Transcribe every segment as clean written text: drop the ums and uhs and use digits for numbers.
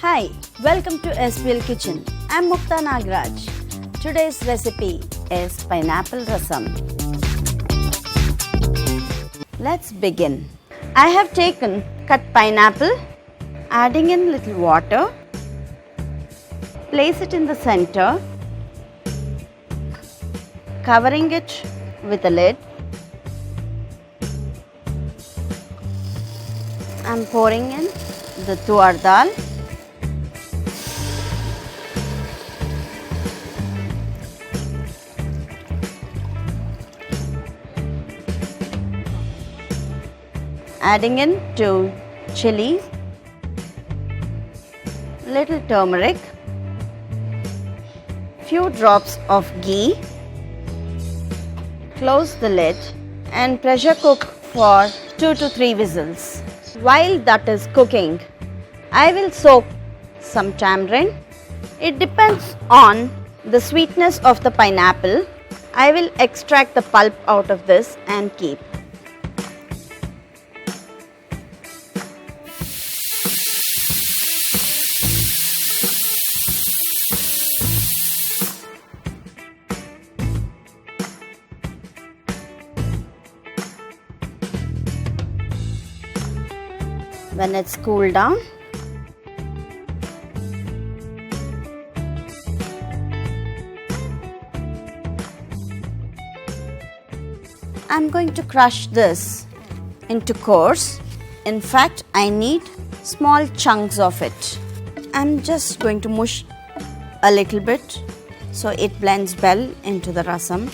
Hi, welcome to SPL Kitchen. I'm Mukta Nagaraj. Today's recipe is pineapple rasam. Let's begin. I have taken cut pineapple, adding in little water. Place it in the center, covering it with a lid. I'm pouring in the Toor dal. Adding in 2 chillies, little turmeric, few drops of ghee. Close the lid and pressure cook for 2 to 3 whistles. While that is cooking, I will soak some tamarind. It depends on the sweetness of the pineapple. I will extract the pulp out of this and keep. When it's cooled down, I'm going to crush this into coarse. In fact, I need small chunks of it. I'm just going to mush a little bit so it blends well into the rasam.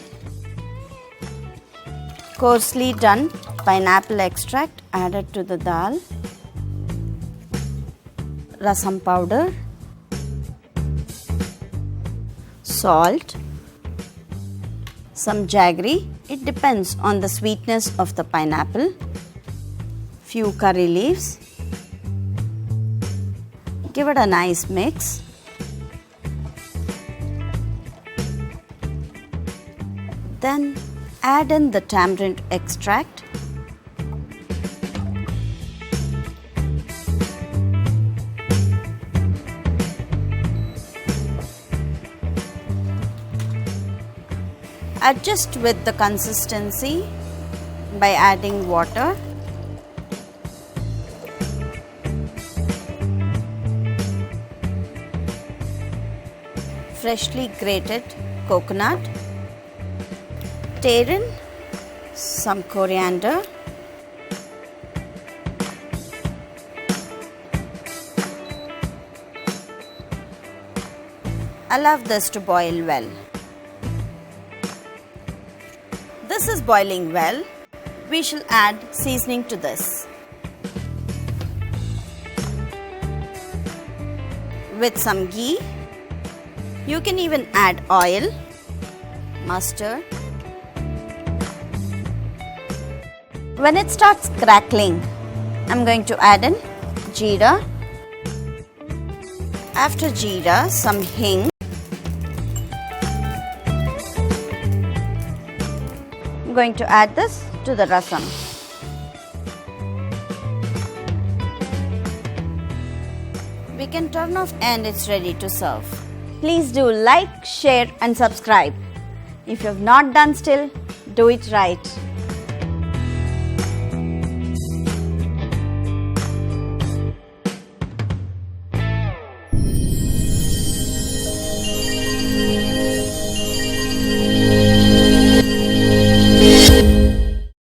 Coarsely done pineapple extract added to the dal. Rasam powder, salt, some jaggery. It depends on the sweetness of the pineapple. Few curry leaves. Give it a nice mix. Then add in the tamarind extract. Adjust with the consistency by adding water. Freshly grated coconut. Tear in some coriander. Allow this to boil well. This is boiling well. We shall add seasoning to this. With some ghee, you can even add oil, mustard. When it starts crackling, I'm going to add in Jeera. After Jeera, some Hing. I'm going to add this to the rasam. We can turn off and it's ready to serve. Please do like, share and subscribe. If you have not done still, do it right.